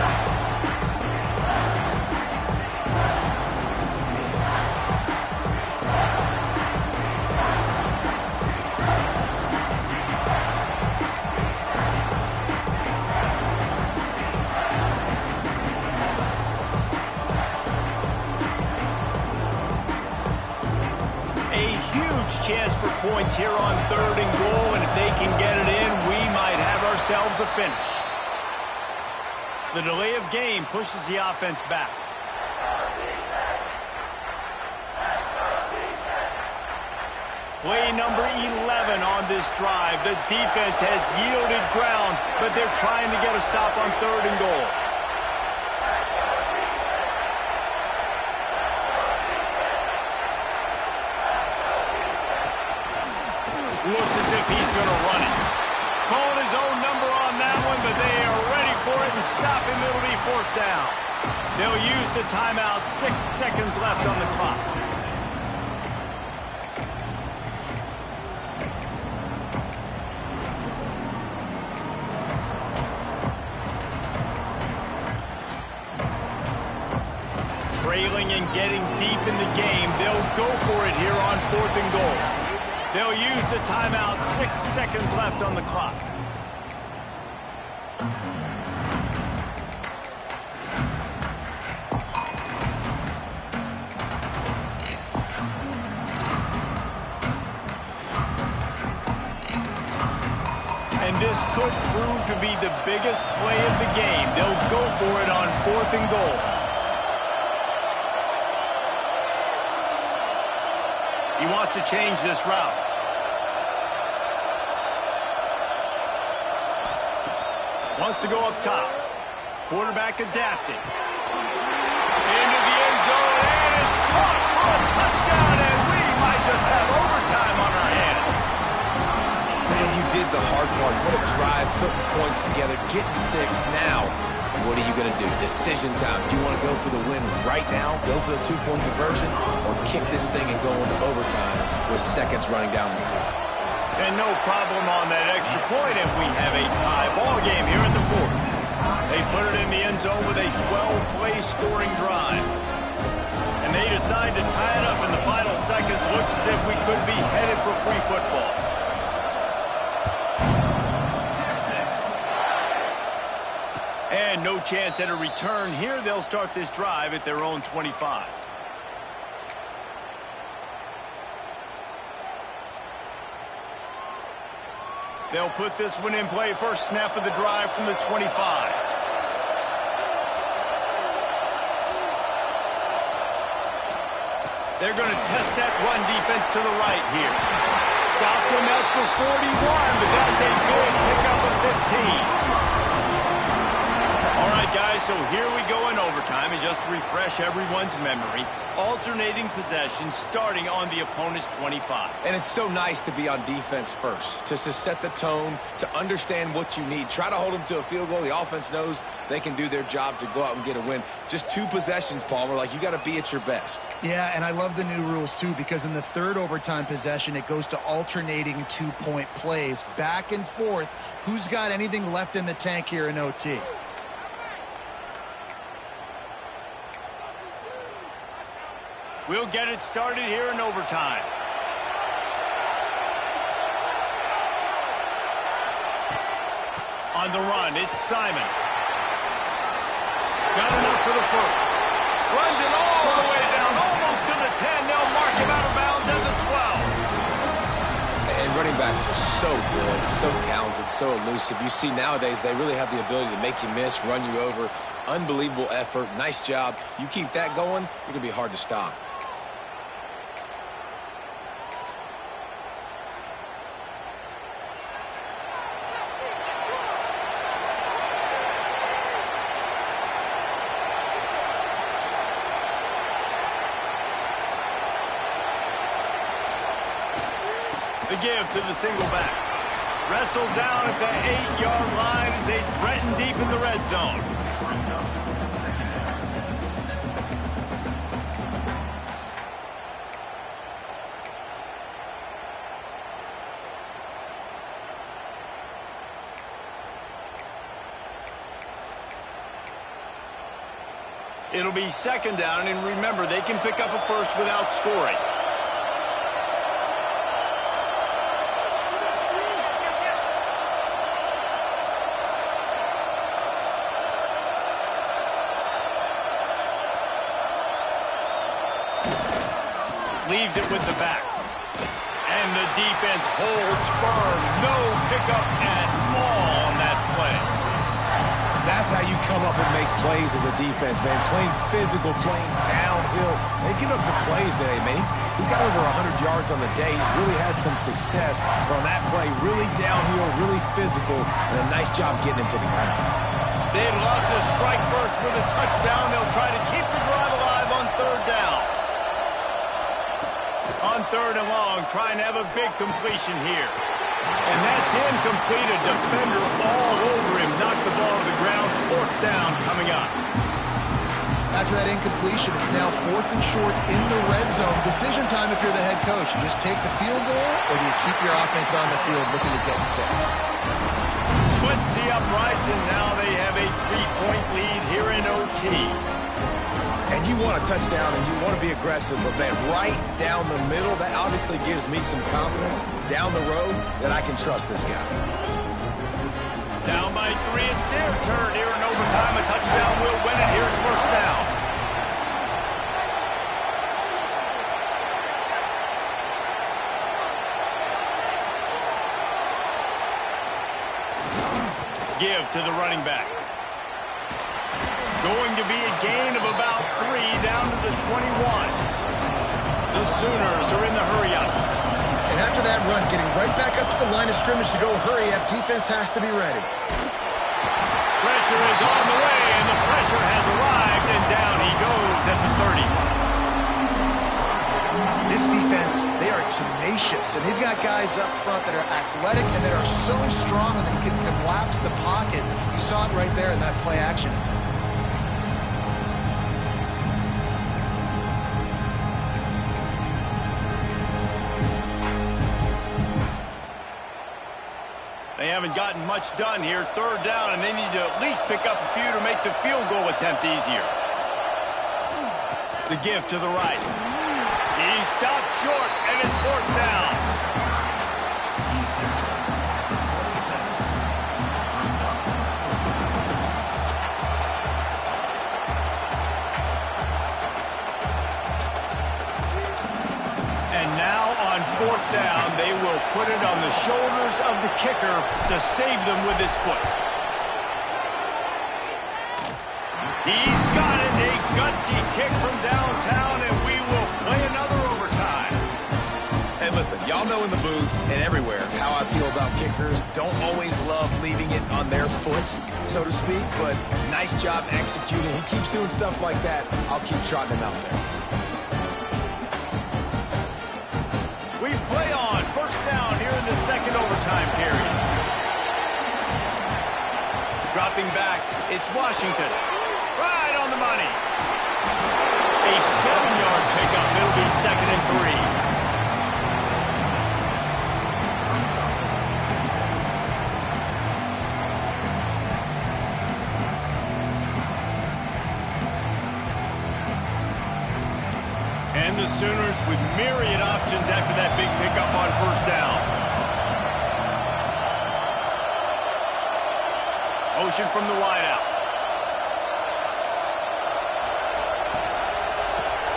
Chance for points here on 3rd and goal, and if they can get it in, we might have ourselves a finish. The delay of game pushes the offense back. Play number 11 on this drive. The defense has yielded ground, but they're trying to get a stop on 3rd and goal. Looks as if he's going to run it. Calling his own number on that one, but they are ready for it and stop him. It'll be 4th down. They'll use the timeout. 6 seconds left on the clock. trailing and getting deep in the game. They'll go for it here on 4th and goal. They'll use the timeout. 6 seconds left on the clock. And this could prove to be the biggest play of the game. They'll go for it on 4th and goal. He wants to change this route. Wants to go up top. Quarterback adapting. Into the end zone, and it's caught for a touchdown, and we might just have overtime on our hands. Man, you did the hard part. What a drive, putting points together, getting 6 now. What are you going to do? Decision time. Do you want to go for the win right now, go for the 2-point conversion, or kick this thing and go into overtime with seconds running down the clock? And no problem on that extra point, and we have a tie ball game here in the 4th. They put it in the end zone with a 12-play scoring drive. And they decide to tie it up in the final seconds. Looks as if we could be headed for free football. And no chance at a return here. They'll start this drive at their own 25. They'll put this one in play. First snap of the drive from the 25. They're going to test that run defense to the right here. Stopped him at the 41, but that's a big pickup of 15. All right, guys, so here we go in overtime, and just to refresh everyone's memory, alternating possession starting on the opponent's 25. And it's so nice to be on defense first, to set the tone, to understand what you need. Try to hold them to a field goal. The offense knows they can do their job to go out and get a win. Just 2 possessions, Palmer, like you got to be at your best. Yeah, and I love the new rules, too, because in the 3rd overtime possession, it goes to alternating 2-point plays, back and forth. Who's got anything left in the tank here in OT? We'll get it started here in overtime. On the run, it's Simon. Got enough for the first. Runs it all the way down, almost to the 10. They'll mark him out of bounds at the 12. And running backs are so good, so talented, so elusive. You see nowadays they really have the ability to make you miss, run you over. Unbelievable effort. Nice job. You keep that going, you're going to be hard to stop. The give to the single back. Wrestled down at the 8-yard line as they threaten deep in the red zone. It'll be 2nd down, and remember, they can pick up a first without scoring. Leaves it with the back. And the defense holds firm. No pickup at all on that play. That's how you come up and make plays as a defense, man. Playing physical, playing downhill. They give up some plays today, man. He's got over 100 yards on the day. He's really had some success. But on that play, really downhill, really physical, and a nice job getting him to the ground. They'd love to strike first with a touchdown. They'll try to keep the drive alive on 3rd down. On 3rd and long, trying to have a big completion here. And that's incomplete. A defender all over him. Knocked the ball to the ground. 4th down coming up. After that incompletion, it's now 4th and short in the red zone. Decision time if you're the head coach. You just take the field goal, or do you keep your offense on the field looking to get 6? Splits the uprights, and now they have a 3-point lead here in OT. And you want a touchdown and you want to be aggressive, but man, right down the middle, that obviously gives me some confidence down the road that I can trust this guy. Down by 3, it's their turn here in overtime. A touchdown will win it. Here's first down. Give to the running back. Going to be a gain of about 3 down to the 21. The Sooners are in the hurry-up. And after that run, getting right back up to the line of scrimmage to go hurry-up, defense has to be ready. Pressure is on the way, and the pressure has arrived, and down he goes at the 30. This defense, they are tenacious, and they've got guys up front that are athletic and that are so strong and they can collapse the pocket. You saw it right there in that play action. They haven't gotten much done here. Third down, and they need to at least pick up a few to make the field goal attempt easier. The give to the right. He stopped short, and it's fourth down. And now on fourth down, they will put it on the shoulders of the kicker to save them with his foot. He's got it, a gutsy kick from downtown, and we will play another overtime. And listen, y'all know in the booth and everywhere how I feel about kickers. Don't always love leaving it on their foot, so to speak, but nice job executing. He keeps doing stuff like that. I'll keep trotting him out there. We play on first down here in the second overtime period. Dropping back, it's Washington. Right on the money. A 7-yard pickup. It'll be 2nd and 3. And the Sooners with myriad options after that big pickup on first down. Motion from the wideout.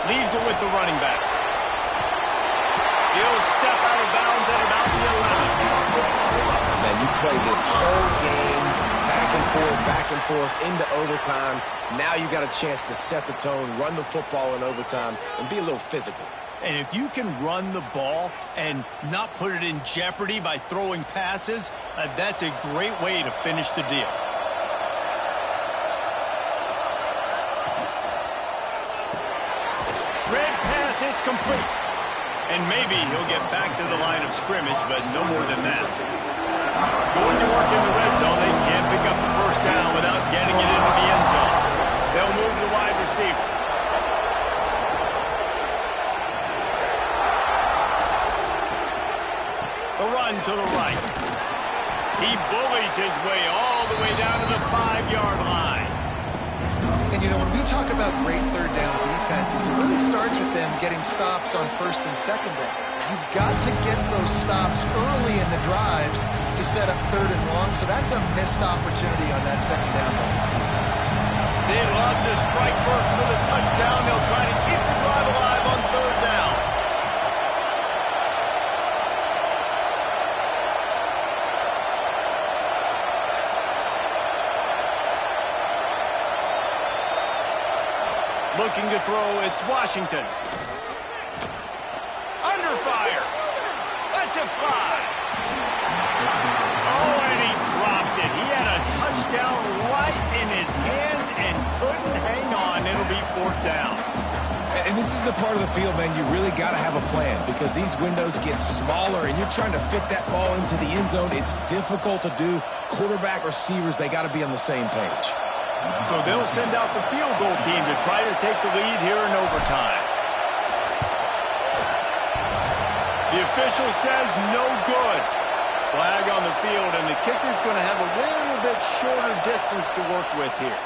Leaves it with the running back. He'll step out of bounds at about the 11. Man, you play this whole game back and forth into overtime. Now you got a chance to set the tone, run the football in overtime, and be a little physical. And if you can run the ball and not put it in jeopardy by throwing passes, that's a great way to finish the deal. Red pass, it's complete. And maybe he'll get back to the line of scrimmage, but no more than that. Going to work in the red zone, they can't pick up the first down without getting it into the end zone. They'll move the wide receiver. The run to the right. He bullies his way all the way down to the 5-yard line. And, you know, when we talk about great third down defenses, it really starts with them getting stops on first and second down. You've got to get those stops early in the drives to set up third and long, so that's a missed opportunity on that second down by this defense. They love to strike first with a touchdown. They'll try to keep the drive alive on third down. Looking to throw, it's Washington. Under fire. Lets it fly. Oh, and he dropped it. He had a touchdown right in his hands and couldn't hang on. It'll be fourth down. And this is the part of the field, man, you really got to have a plan because these windows get smaller and you're trying to fit that ball into the end zone. It's difficult to do. Quarterback, receivers, they got to be on the same page. So they'll send out the field goal team to try to take the lead here in overtime. The official says no good. Flag on the field, and the kicker's going to have a little bit shorter distance to work with here.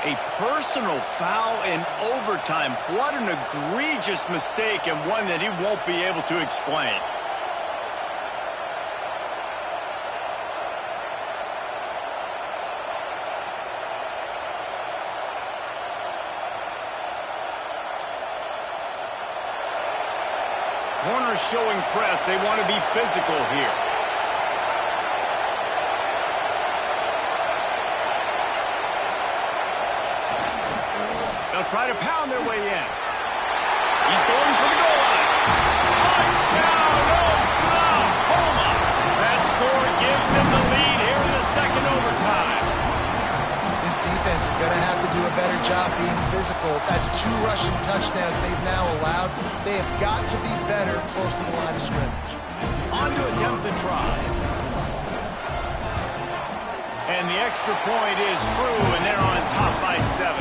A personal foul in overtime. What an egregious mistake, and one that he won't be able to explain. Corners showing press. They want to be physical here. They'll try to pound their way in. He's going for the goal line. Touchdown, Oklahoma! That score gives them the lead here in the second overtime. This defense is going to have to do a better job being physical. That's 2 rushing touchdowns they've now allowed. They have got to be better close to the line of scrimmage. On to attempt the try. And the extra point is true, and they're on top by 7.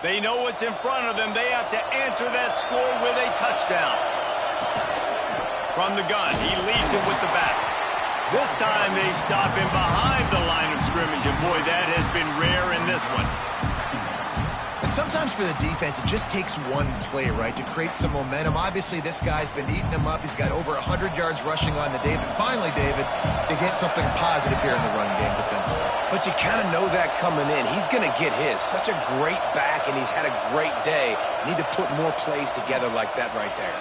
They know what's in front of them. They have to answer that score with a touchdown. From the gun, he leads it with the back. This time they stop him behind the line of scrimmage, and boy, that has been rare in this one. And sometimes for the defense, it just takes one play, right, to create some momentum. Obviously, this guy's been eating him up. He's got over 100 yards rushing on the day. But finally, David, they get something positive here in the run game defensively. But you kind of know that coming in. He's going to get his. Such a great back, and he's had a great day. Need to put more plays together like that right there.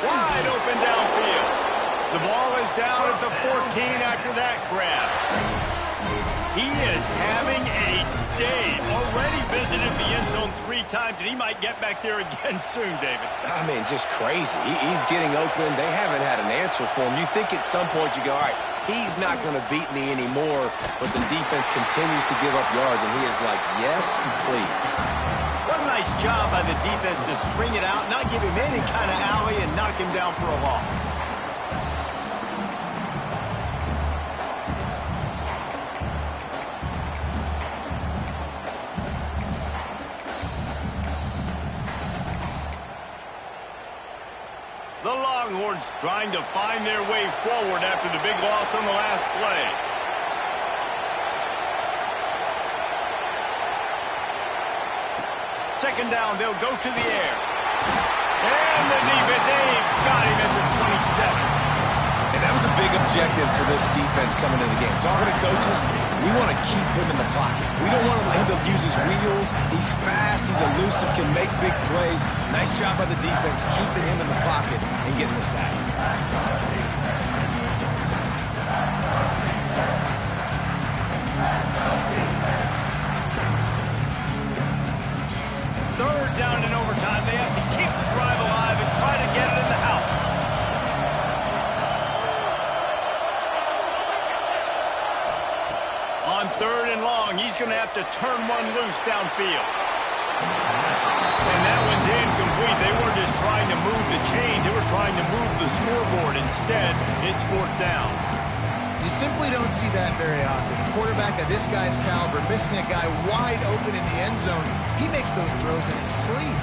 Wide open downfield. The ball is down at the 14 after that grab. He is having a day. Already visited the end zone 3 times, and he might get back there again soon, David. I mean, just crazy. He's getting open. They haven't had an answer for him. You think at some point you go, all right, he's not going to beat me anymore, but the defense continues to give up yards, and he is like, yes, please. What a nice job by the defense to string it out, not give him any kind of alley, and knock him down for a loss. The Longhorns trying to find their way forward after the big loss on the last play. Second down, they'll go to the air. And the defense, they've got him at the 27. And that was a big objective for this defense coming into the game. Talking to coaches, we want to keep him in the pocket. We don't want him to use his wheels. He's fast, he's elusive, can make big plays. Nice job by the defense keeping him in the pocket and getting the sack. Third down in overtime. They have to keep the drive alive and try to get it in the house. On 3rd and long, he's going to have to turn one loose downfield. And that one's incomplete. They weren't just trying to move the chains. They were trying to move the scoreboard. Instead, it's 4th down. You simply don't see that very often. A quarterback of this guy's caliber missing a guy wide open in the end zone. He makes those throws in his sleep.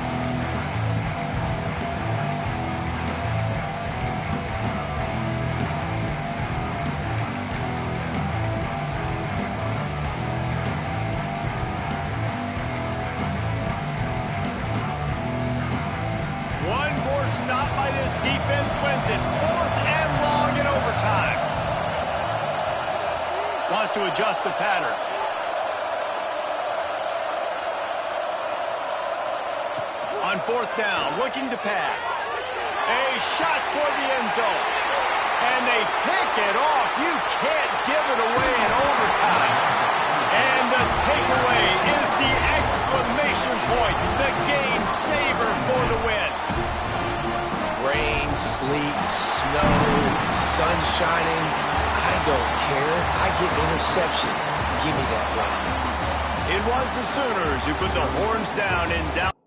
One more stop by this defense wins it. 4th and long in overtime. Wants to adjust the pattern. On 4th down, looking to pass. A shot toward the end zone. And they pick it off. You can't give it away in overtime. And the takeaway is the exclamation point. The game saver for the win. Rain, sleet, snow, sun shining. I don't care. I get interceptions. Give me that rock. It was the Sooners who put the horns down in Dallas.